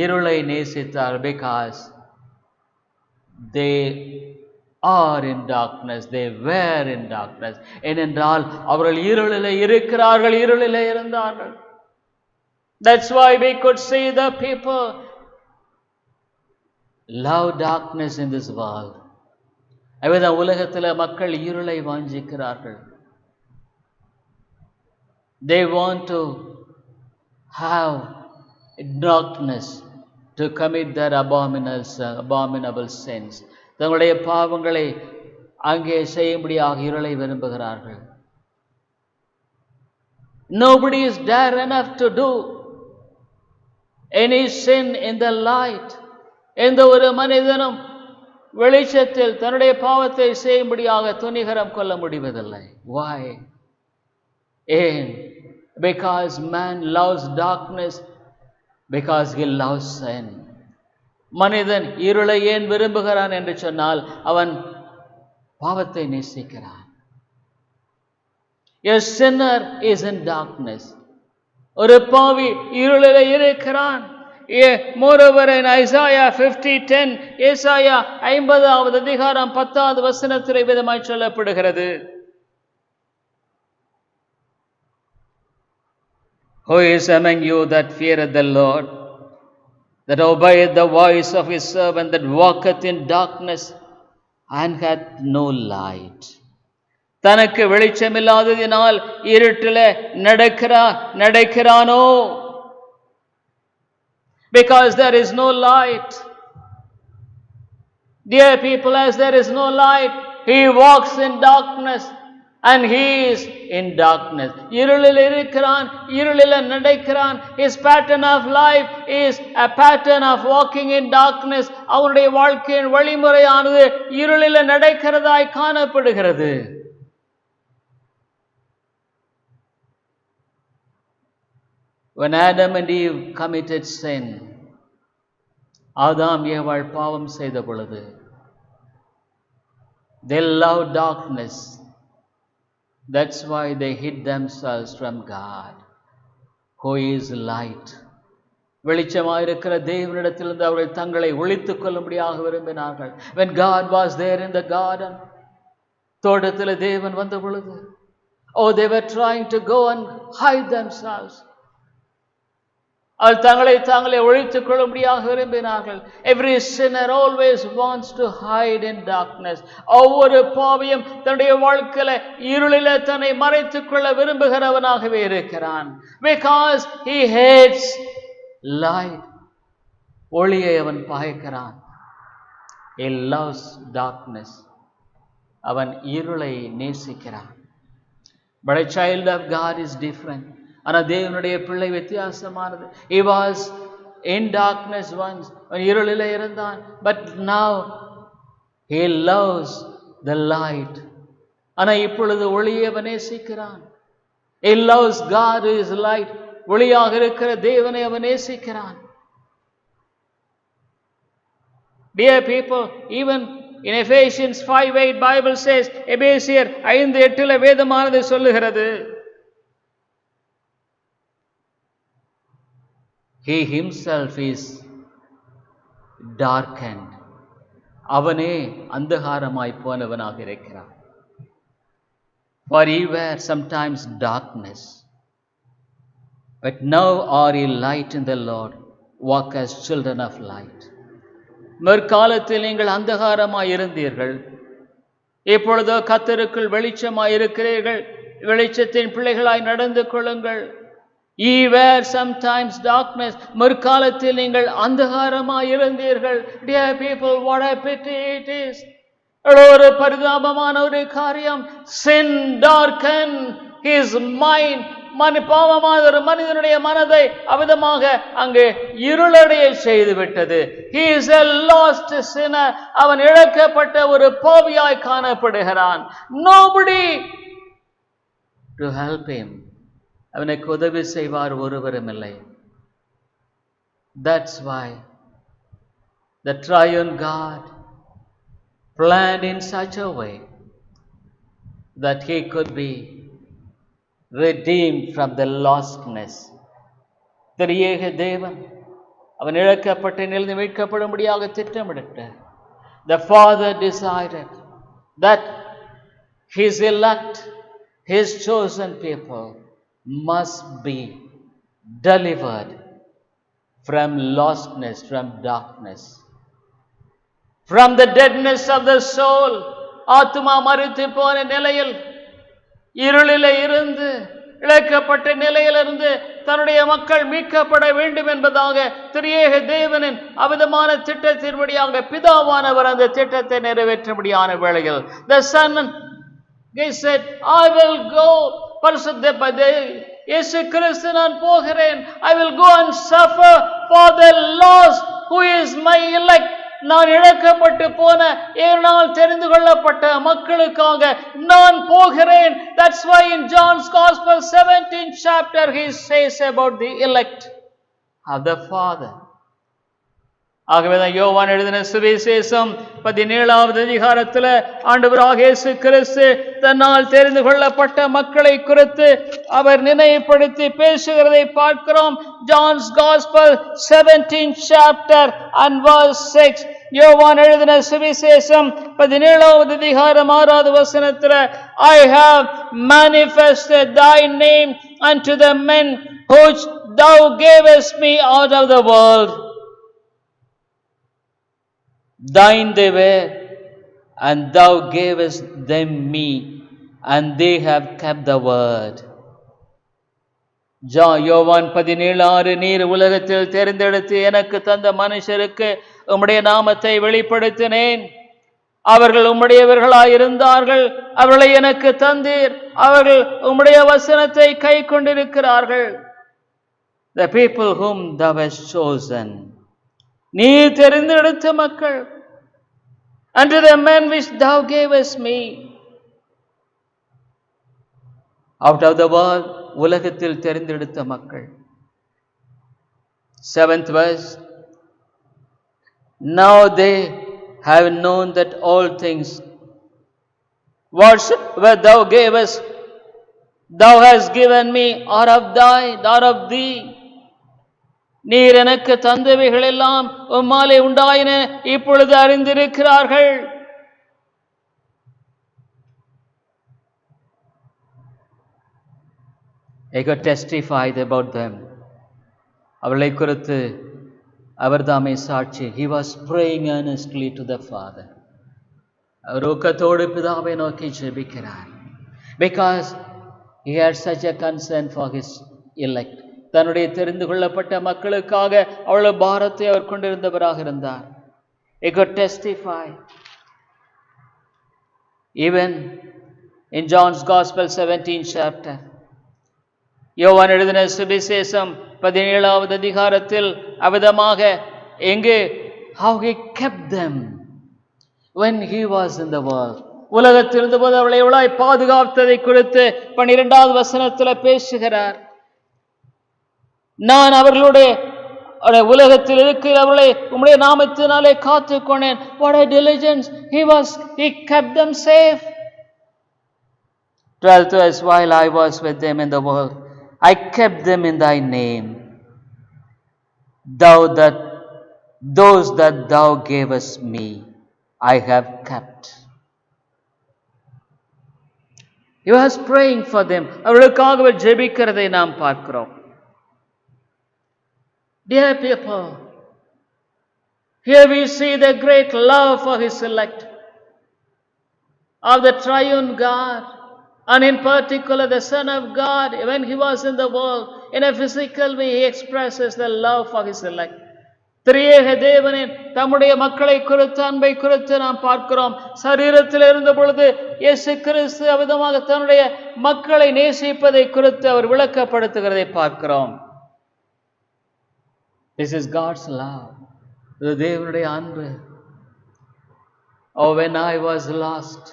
இருளை நேசித்தார், because they are in darkness, they were in darkness. ஏனென்றால் அவர்கள் இருளிலே இருக்கிறார்கள், இருளிலே இருந்தார்கள். That's why we could see the people love darkness in this world. அவைதான் உலகத்தில் மக்கள் இருளை வாஞ்சிக்கிறார்கள். They want to have darkness to commit their abominable sins. தங்களுடைய பாவங்களை அங்கே செய்யும்படியாக இருளை விரும்புகிறார்கள். Nobody is dare enough to do any sin in the light. எந்த ஒரு மனிதனும் வெளிச்சத்தில் தன்னுடைய பாவத்தை செய்யும்படியாக துணிகரம் கொள்ள முடிவதில்லை. Why? Because man loves darkness because he loves sin. மனிதன் இருளை ஏன் விரும்புகிறான் என்று சொன்னால் அவன் பாவத்தை நேசிக்கிறான். A sinner is in darkness. ஒரு பாவி இருளிலே இருக்கிறான். Moreover in Isaiah 50:10, ஏசாயா 50வது அதிகாரம் 10வது வசனத்திலே விதமாய் சொல்லப்படுகிறது. Who is among you that feareth the Lord, that obeyeth the voice of his servant, that walketh in darkness and hath no light? தனக்கு வெளிச்சமில்லாததினால் இருட்டிலே நடக்கிறானோ? Because there is no light. Dear people, as there is no light, he walks in darkness and he is in darkness. இருளில் இருக்கிறான், இருளில் நடக்கிறான். His pattern of life is a pattern of walking in darkness. அவனுடைய வாழ்க்கையின் வழிமுறையானது இருளில் நடக்கிறதாய் காணப்படுகிறது. When Adam and Eve committed sin, ஆதாம் ஏவாள் பாவம் செய்த பொழுது, they loved darkness. That's why they hid themselves from God, who is light. வெளிச்சமாயிருக்கிற தேவனிடத்திலிருந்து அவர்கள் தங்களை ஒளித்துக் கொள்ளும்படியாக விரும்பினார்கள். When God was there in the garden, தோட்டத்தில் தேவன் வந்த பொழுது, they were trying to go and hide themselves. அவர்கள் தங்களை தாங்களே ஒழித்துக் கொள்ளும்படியாக விரும்பினார்கள். Every sinner always wants to hide in darkness. ஒவ்வொரு பாவியும் தன்னுடைய வாழ்க்கையில இருளிலே தன்னை மறைத்துக் கொள்ள விரும்புகிறவனாகவே இருக்கிறான். Because he hates light. ஒளியை அவன் பகைக்கிறான். He loves darkness. அவன் இருளை நேசிக்கிறான். But a child of God is different. ஆனால் தேவனுடைய பிள்ளை வித்தியாசமானது. He was in darkness once, இருளிலே இருந்தான். But now he loves the light. ஆனால் இப்பொழுது ஒளியை அவன் நேசிக்கிறான். He loves God who is light. ஒளியாக இருக்கிற தேவனை அவன் நேசிக்கிறான். Dear people, even in Ephesians 5:8 Bible says, எபேசியர் 5:8 வேதமானது சொல்லுகிறது, he himself is darkened. அவனே அந்தகாரமாய் போனவனாக இருக்கிறான். For ye were sometimes darkness, but now are ye light in the Lord. Walk as children of light. முற்காலத்தில் நீங்கள் அந்தகாரமாய் இருந்தீர்கள், இப்பொழுதோ கர்த்தருக்குள் வெளிச்சமாய் இருக்கிறீர்கள். வெளிச்சத்தின் பிள்ளைகளாய் நடந்து கொள்ளுங்கள். Ye were sometimes darkness. முற்காலத்தில் நீங்கள் அந்தகாரமாய் இருந்தீர்கள். Dear people, what a pity it is. ஒரு பரிதாபமான ஒரு காரியம். Sin darkened his mind. பாவமான ஒரு மனிதனுடைய மனதை அவிதமாக அங்கு இருளடைய செய்து விட்டது. He is a lost sinner. அவன் இழக்கப்பட்ட ஒரு பாவியாய் காணப்படுகிறான். Nobody to help him. அவனுக்கு உதவி செய்வார் ஒருவரும் இல்லை. That's why the triune God planned in such a way that he could be redeemed from the lostness. திரியேக தேவன் அவன் இழக்கப்பட்ட நிலையில் மீட்கப்படும்படியாக திட்டமிட்டார். The Father decided that his elect, his chosen people must be delivered from lostness, from darkness, from the deadness of the soul. ஆத்துமா மரித்து போன நிலையில், இருளிலே இருந்து, இழக்கப்பட்ட நிலையிலிருந்து தன்னுடைய மக்கள் மீட்கப்பட வேண்டும் என்பதாக திரியேக தேவனின் அவிதமான திட்டத்தின்படியாக பிதாவானவர் அந்த திட்டத்தை நிறைவேற்றும்படியான வேளையில் the Son said, I will go. பரிசுத்த இயேசு கிறிஸ்து, நான் போகிறேன். I will go and suffer for the lost who is my elect. நான் இழக்கப்பட்டு போன ஏனால் தெரிந்து கொள்ளப்பட்ட மக்களுக்காக நான் போகிறேன். That's why in John's Gospel 17th chapter he says about the elect of the Father. ஆகவேதான் யோவான் எழுதின சுவிசேஷம் 17வது அதிகாரத்தில் ஆண்டவராகிய இயேசு கிறிஸ்து தன்னால் தெரிந்து கொள்ளப்பட்ட மக்களை குறித்து அவர் நினைவுபடுத்தி பேசுகிறதை பார்க்கிறோம். John's Gospel 17th chapter and verse 6. யோவான் எழுதின சுவிசேஷம் 17வது அதிகாரம் 6வது வசனத்தில் I have manifested thy name unto the men which thou gavest me out of the world. Thine they were, and thou gavest them me, and they have kept the word. யோவான் 17:6 நீர் உலகத்தில் தெரிந்தெடுத்து எனக்கு தந்த மனுஷருக்கு உம்முடைய நாமத்தை வெளிப்படுத்தினேன். அவர்கள் உம்முடையவர்களாயிருந்தார்கள். அவர்களை எனக்கு தந்தீர். அவர்கள் உம்முடைய வசனத்தை கை கொண்டிருக்கிறார்கள். The people whom thou hast chosen. நீ தெரிந்தெடுத்த மக்கள். Unto the men which thou gavest me. Out of the world, உலகத்தில் தெரிந்தெடுத்த மக்கள். 7th verse. Now they have known that all things whatsoever thou gavest, thou hast given me, are of thee. நீர் எனக்கு தந்தவைகள் எல்லாம் உம்மாலே உண்டாயின இப்பொழுது அறிந்திருக்கிறார்கள். I could testify about them. அவளை குறித்து அவர் தாமே சாட்சி. He was praying earnestly to the Father. அவர் ஊக்கத்தோடு பிதாவை நோக்கி ஜெபிக்கிறார். Because he had such a concern for his elect. தன்னுடைய தெரிந்து கொள்ளப்பட்ட மக்களுக்காக அவ்வளவு பாரத்தை அவர் கொண்டிருந்தவராக இருந்தார். He could testify. Even in John's Gospel 17th chapter. யோவான் எழுதின சுவிசேஷம் 17வது அதிகாரத்தில் அவிதமாக எங்கே how he kept them when he was in the world. உலகத்தில் இருந்தபோது அவளை எவ்வளவு பாதுகாத்ததை குறித்து 12வது வசனத்தில் பேசுகிறார். நான் அவர்களுடைய உலகத்தில் இருக்கிறவர்களை உம்முடைய நாமத்தினாலே காத்துக்கொண்டேன். What a diligence. He kept them safe. 12th verse. While I was with them in the world, I kept them in thy name. Those that thou gavest me, I have kept. He was praying for them. அவர்களுக்காக ஜெபிக்கிறதை நாம் பார்க்கிறோம். Dear people, here we see the great love for his elect of the triune God, and in particular the Son of God. When he was in the world, in a physical way, he expresses the love for his elect. திரியேக தேவனின் தம்முடைய மக்களை குறித்து அன்பை குறித்து நாம் பார்க்கிறோம். சரீரத்தில் இருந்த பொழுது இயேசு கிறிஸ்து அவ்விதமாக தன்னுடைய மக்களை நேசிப்பதை குறித்து அவர் விளக்கப்படுத்துகிறதை பார்க்கிறோம். This is God's love. இது தேவனுடைய அன்பு. Oh, when I was lost,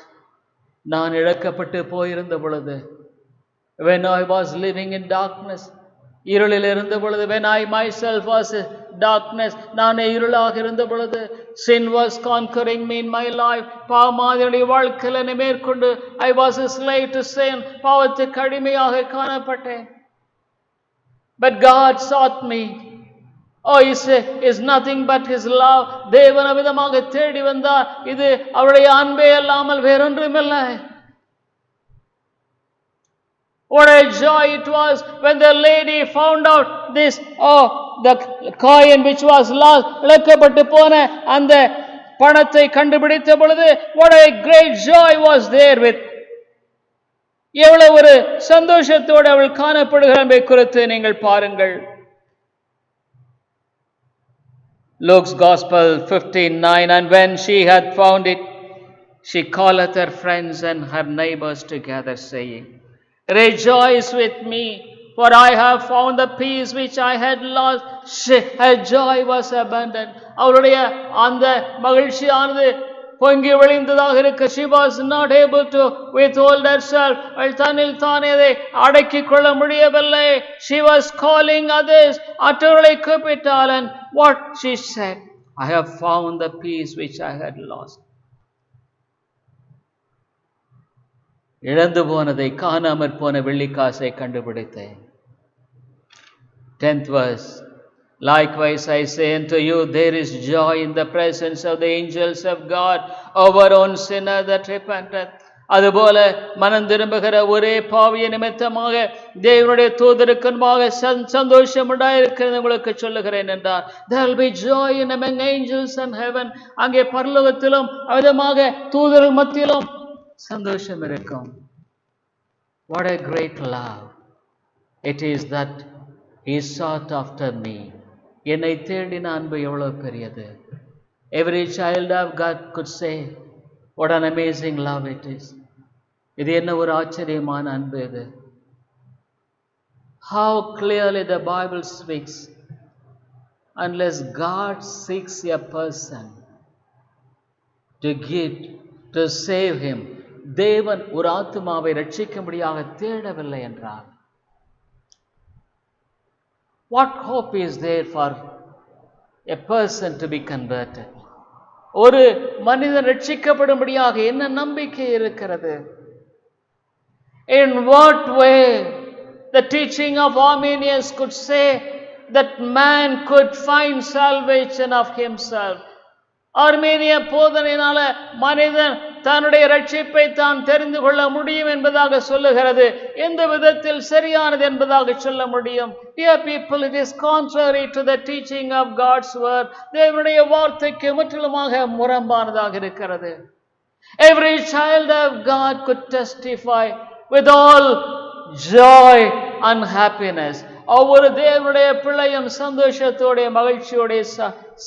நான் இழக்கப்பட்டு போயிருந்த பொழுது, when I was living in darkness, இருளில் இருந்த பொழுது, when I myself was in darkness, நான் இருளாக இருந்த பொழுது, sin was conquering me in my life, பாவமாதனுடைய வாழ்க்கையில் என்னை மேற்கொண்டு, I was a slave to sin, பாவத்துக்கு அடிமையாக காணப்பட்டேன். But God sought me. Oh, is nothing but his love. தேவன் அவிதமாக தேடி வந்தார். இது அவருடைய அன்பே அல்லாமல் வேறொன்றுமில்லை. What a joy it was when the lady found out this, the coin which was lost, இழக்கப்பட்டு போன அந்த பணத்தை கண்டுபிடித்த பொழுது, what a great joy was there with. எவ்வளவு ஒரு சந்தோஷத்தோடு அவள் காணப்படுகிறார் குறித்து நீங்கள் பாருங்கள். Luke's Gospel 15:9. And when she had found it, she calleth her friends and her neighbors together, saying, Rejoice with me, For I have found the peace which I had lost. Her joy was abundant. அவருடைய அந்த மகிழ்ச்சியானது பொங்கி வழிந்ததாக இருக்க, she was not able to withhold herself. அவள் தன்னில் தானே அதை அடக்கிக் கொள்ள முடியவில்லை. She was calling others. மற்றவர்களை கூப்பிட்டாள். And what she said, I have found the peace which I had lost. இழந்து போனதை, காணாமற் போன வெள்ளிக்காசை கண்டுபிடித்தேன். 10th verse. Likewise I say unto you, there is joy in the presence of the angels of God over one sinner that repenteth. அதுபோல மனம் திரும்புகிற ஒரே பாவிய நிமித்தமாக தேவனுடைய தூதருக்கு முன்பாக சந்தோஷம் உண்டாயிருக்கிறது உங்களுக்கு சொல்லுகிறேன் என்றார். There will be joy in among angels in heaven. அங்கே பரலோகத்திலும் விதமாக தூதர்கள் மத்தியிலும் சந்தோஷம் இருக்கும். What a great love it is that he sought after me. என்னை தேடின அன்பு எவ்வளவு பெரியது. Every child of God could say, what an amazing love it is. இது என்ன ஒரு ஆச்சரியமான அன்பு இது. How clearly the Bible speaks. Unless God seeks a person to give, to save him, தேவன் ஒரு ஆத்துமாவை ரட்சிக்கும்படியாக தேடவில்லை என்றார். What hope is there for a person to be converted? ஒரு மனிதன் ரட்சிக்கப்படும்படியாக என்ன நம்பிக்கை இருக்கிறது? In what way the teaching of Arminius could say that man could find salvation of himself? ஆர்மேனிய போதனையினால மனிதன் தன்னுடைய ரட்சிப்பை தான் தெரிந்து கொள்ள முடியும் என்பதாக சொல்லுகிறது. எந்த விதத்தில் சரியானது என்பதாக சொல்ல முடியும்? Dear people, it is contrary to the teaching of God's word. தேவனுடைய வார்த்தைக்கு முற்றிலுமாக முரண்பானதாக இருக்கிறது. Every child of God could testify with all joy and happiness. ஒவ்வொரு தேவனுடைய பிள்ளையும் சந்தோஷத்தோட மகிழ்ச்சியோட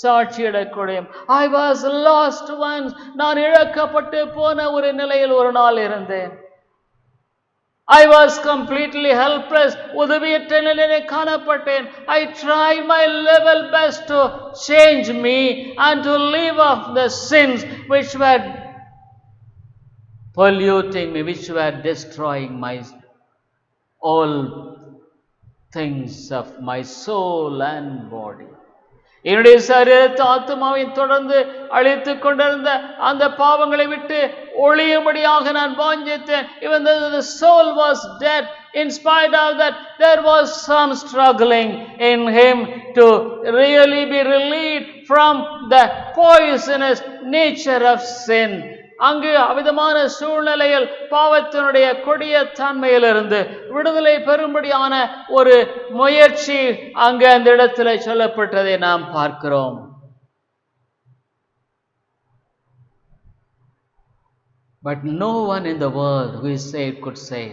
சாட்சியிடக்கூடிய, I was lost once. நான் இழக்கப்பட்டு போன ஒரு நிலையில் ஒரு நாள் இருந்தேன். I was completely helpless. உதவியற்ற நிலையில் காணப்பட்டேன். I tried my level best to change me and to leave off the sins which were polluting me, which were destroying my all things of my soul and body. என்னுடைய சரீரத்தை ஆத்துமாவையும் தொடர்ந்து அழித்துக் கொண்டிருந்த அந்த பாவங்களை விட்டு ஒளியும்படியாக நான் வாஞ்சித்தேன். Even though the soul was dead, in spite of that, there was some struggling in him to really be relieved from the poisonous nature of sin. அங்கு அவிதமான சூழ்நிலையில் பாவத்தினுடைய கொடிய தன்மையிலிருந்து விடுதலை பெறும்படியான ஒரு முயற்சி அங்கு அந்த இடத்துல சொல்லப்பட்டதை நாம் பார்க்கிறோம். But no one in the world who is saved could say,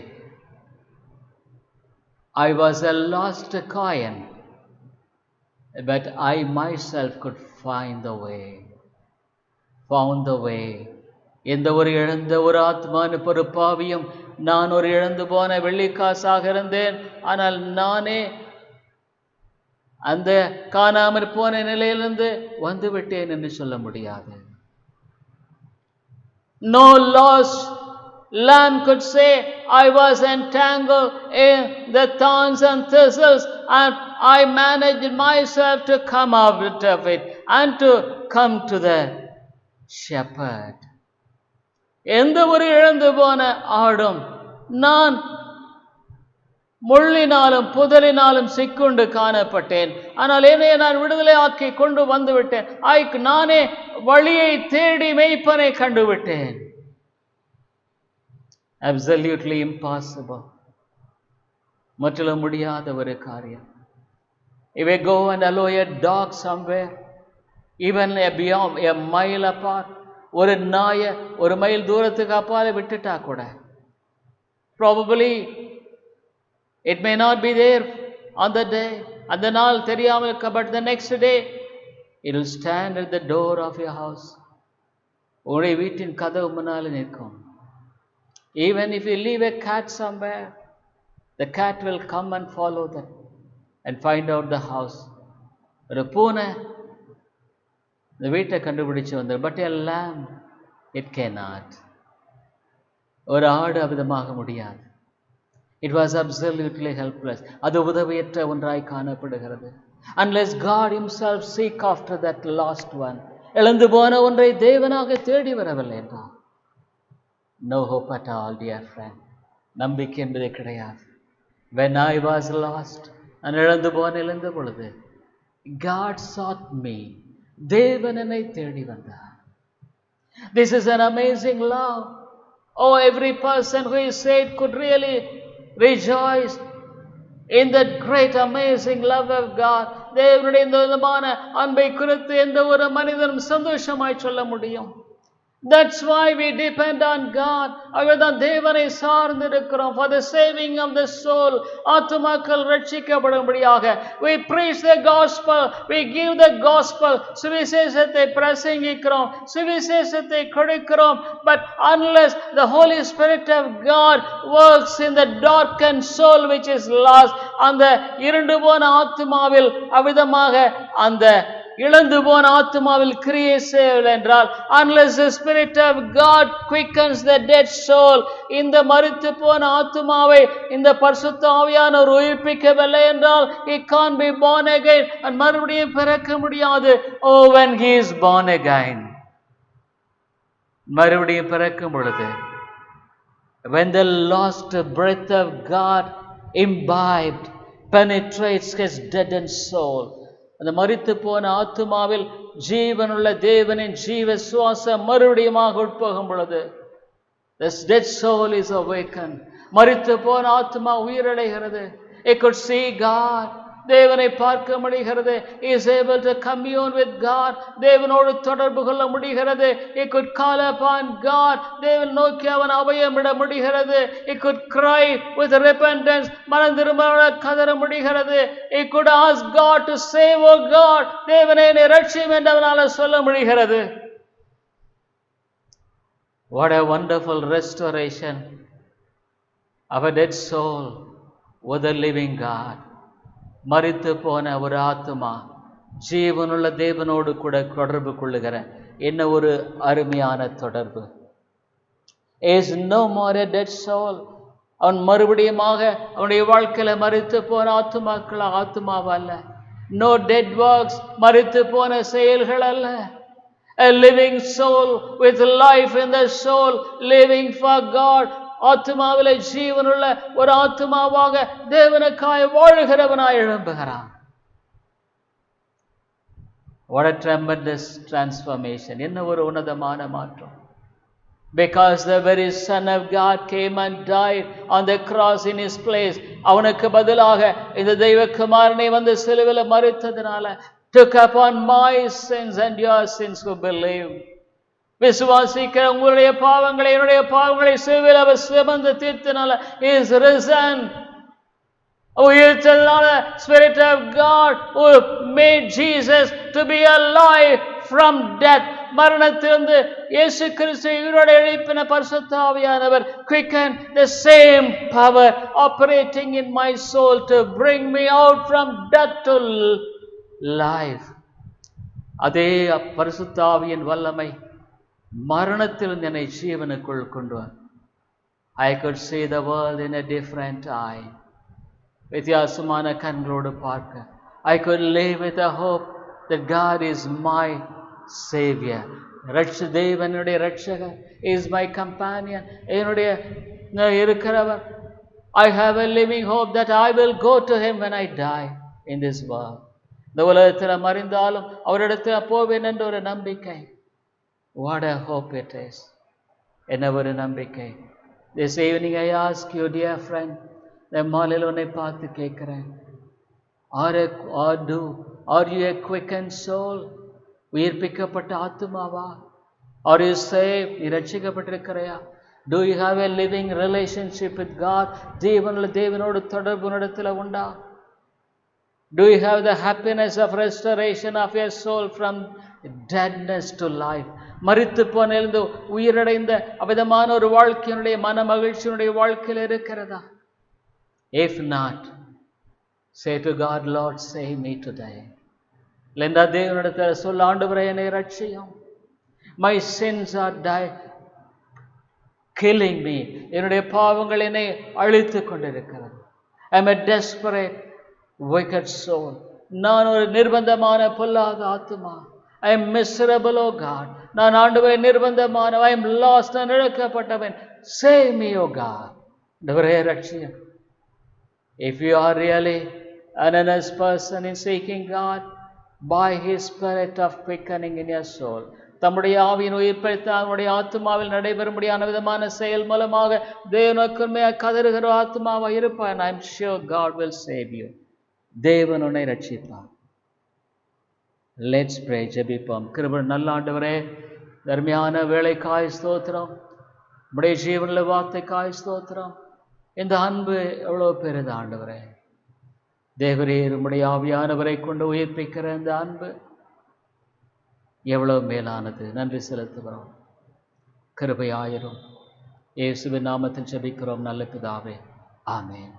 I was a lost coin, but I myself could found the way. எந்த ஒரு இழந்த ஒரு ஆத்மான ஒரு பாவியும், நான் ஒரு இழந்து போன வெள்ளிக்காசாக இருந்தேன், ஆனால் நானே அந்த காணாமற் போன நிலையிலிருந்து வந்து விட்டேன் என்று சொல்ல முடியாது. No lost lamb could say, I was entangled in the thorns and thistles and I managed myself to come out of it and to come to the shepherd. எந்த ஒரு இழந்து போன ஆடும், நான் முள்ளினாலும் புதலினாலும் சிக்குண்டு காணப்பட்டேன், ஆனால் என்னை நான் விடுதலை ஆக்கி கொண்டு வந்து விட்டேன். நானே வழியை தேடி மெய்ப்பனை கண்டுவிட்டேன். Absolutely impossible. முற்றிலும் முடியாத ஒரு காரியம். If we go and allow a dog somewhere, even a mile apart, ஒரு நாய ஒரு மைல் தூரத்துக்கு அப்பால விட்டுட்டா கூட, probably it may not be there on the day, அந்த நாள் தெரியாமல் இருக்க, but the next day it will stand at the door of your house. உங்களுடைய வீட்டின் கதவு முன்னால் நிற்கும். Even if you leave a cat somewhere, The cat will come and follow them and find out the house. ஒரு பூனை இந்த வீட்டை கண்டுபிடிச்சு வந்துடும். But a lamb it cannot. ஒரு ஆடு அவ்விதமாக முடியாது. It was absolutely helpless. அது உதவியற்ற ஒன்றாய் காணப்படுகிறது. Unless God himself seek after that lost one. இழந்து போன ஒன்றை தேவனாக தேடி வரவில்லை என்றால் no hope at all, dear friend. நம்பிக்கை என்பதே கிடையாது. When I was lost, நான் இழந்து பொழுது God sought me. தேவன் என்னை தேடி வந்தார். This is an amazing love. Oh, every person who is saved could really rejoice in that great amazing love of God. தேவனுடைய இந்த விதமான அன்பை குறித்து எந்த ஒரு மனிதனும் சந்தோஷமாய் சொல்ல முடியும். That's why we depend on God. அவர்தான் தேவனை சார்ந்து இருக்கிறோம். For the saving of the soul, ஆத்துமாக்கள் ரட்சிக்கப்படும்படியாக we preach the gospel, we give the gospel. சுவிசேஷத்தை பிரசங்கிக்கிறோம், சுவிசேஷத்தை கொடுக்கிறோம். But unless the Holy Spirit of God works in the darkened soul which is lost, அந்த இருண்டு போன ஆத்துமாவில் அவ்விதமாக அந்த இழந்து போன ஆத்துமாவில் கிரியை செய்யவில்லை என்றால், unless the Spirit of God quickens the dead soul, இந்த மரித்து போன ஆத்துமாவை இந்த பரிசுத்த ஆவியானவர் உயிர்ப்பிக்கவில்லை என்றால் he can't be born again. மறுபடியும் பிறக்க முடியாது. Oh, when he is born again, மறுபடியும் பிறக்கும் பொழுது, when the lost breath of God imbibed penetrates his deadened soul, அந்த மரித்து போன ஆத்துமாவில் ஜீவனுள்ள தேவனின் ஜீவ சுவாசம் மறுபடியுமாக உட்போகும் பொழுது this dead soul is awakened. மரித்து போன ஆத்துமா உயிரடைகிறது. It could see God. தேவனை பார்க்க முடிகிறது. He is able to commune with God. தேவனோடு தொடர்பு கொள்ள முடிகிறது. He could call upon God. தேவன் நோக்கி அவன் அபயமிட முடிகிறது. He could cry with repentance. மனம் திரும்ப கதற முடிகிறது. He could ask God to save, oh God. தேவனை என்னை ரட்சியும் என்று அவனால சொல்ல முடிகிறது. What a wonderful restoration of a dead soul with the living God. மரித்து போன ஒரு ஆத்துமா ஜீவனுள்ள தேவனோடு கூட தொடர்பு கொள்ளுகிற என்ன ஒரு அருமையான தொடர்பு. is no more a dead soul. அவன் மறுபடியுமாக அவனுடைய வாழ்க்கையில மரித்து போன ஆத்துமாவல்ல. no dead works, மரித்து போன செயல்கள் அல்ல. a living soul with life in the soul, living for God. ஆத்துமாவிலே ஜீவனுள்ள ஒரு ஆத்துமாவாக தேவனுக்காய் வாழுகிறவனாய் எழும்புகிறான். What a tremendous transformation. என்ன ஒரு உன்னதமான மாற்றம். Because the very Son of God came and died on the cross in his place. அவனுக்கு பதிலாக இந்த தெய்வகுமாரனை வந்து சிலுவையில மரித்ததனால took upon my sins and your sins who believe. விசுவாசிக்கிற உங்களுடைய பாவங்களை என்னுடைய பாவங்களை சிலுவையில் அவர் சுமந்து தீர்த்தனால is risen. உயிர்த்ததனால Spirit of God who made Jesus to be alive from death. மரணத்திலிருந்து இயேசு கிறிஸ்துவை உயிரோடு எழுப்பின பரிசுத்த ஆவியானவர் quicken the same power operating in my soul to bring me out from death to life. அதே பரிசுத்த ஆவியின் வல்லமை மரணத்திலிருந்து என்னை ஜீவனுக்குள் கொண்டு வர I could see the world in a different eye. வித்தியாசமான கண்களோடு பார்க்க I could live with a hope that God is my Savior. தேவனுடைய ரட்சகர் is my companion. என்னுடைய இருக்கிறவர். I have a living hope that I will go to him when I die in this world. இந்த உலகத்தில் மறிந்தாலும் அவரிடத்தில் போவேன் என்ற ஒரு நம்பிக்கை. What a hope it is. என்ன ஒரு நம்பிக்கை. This evening I ask you, dear friend, இந்த மாலையில் உன்னை பார்த்து கேட்கிறேன், are you a quickened soul? உயிர்ப்பிக்கப்பட்ட ஆத்துமாவா? Are you saved? நீ ரட்சிக்கப்பட்டிருக்கிறையா? Do you have a living relationship with God? தேவனோடு தொடர்பு நடத்தல உண்டா? Do you have the happiness of restoration of your soul from deadness to life? மரித்து போன எழுந்து உயிரடைந்த அவிதமான ஒரு வாழ்க்கையினுடைய மன மகிழ்ச்சியினுடைய வாழ்க்கையில் இருக்கிறதா? If not, say to God, Lord, save me today. இல்லைண்டா தேவனிடத்தில் சொல்ல, ஆண்டவரே என்னை ரட்சியும். My sins are killing me. என்னுடைய பாவங்கள் என்னை அழித்துக் கொண்டிருக்கிறது. I am a desperate, wicked soul. நான் ஒரு நிர்பந்தமான பொல்லாத ஆத்துமா. I am miserable, oh God. நான் ஆண்டவரே நிர்பந்தமான, I am lost, நான் இழக்கப்பட்டவன். Save me, oh God. ஆண்டவரே ரட்சியும். If you are really an earnest person in seeking God, by His Spirit of quickening in your soul, தம்முடைய ஆவியின் உயிர்ப்பித்த அவருடைய ஆத்மாவில் நடைபெறும்படியான விதமான செயல் மூலமாக தேவனுக்குமே கதறுகிற ஆத்மாவாக இருப்பான். I am sure God will save you. தேவன் உன்னை ரட்சிப்பார். Let's pray. ஜெபிப்போம். கிருபை நல்ல ஆண்டவரே, தர்மியான வேளைக்காய் ஸ்தோத்திரம். உம்முடைய ஜீவனுள்ள வார்த்தைக்காய் ஸ்தோத்திரம். இந்த அன்பு எவ்வளோ பெரிது ஆண்டவரே. தேவரீர் உம்முடைய ஆவியானவரை கொண்டு உயிர்ப்பிக்கிற இந்த அன்பு எவ்வளவு மேலானது. நன்றி செலுத்துகிறோம். கிருபையாயிரும். இயேசுவின் நாமத்தில் ஜெபிக்கிறோம் நல்ல பிதாவே. ஆமென்.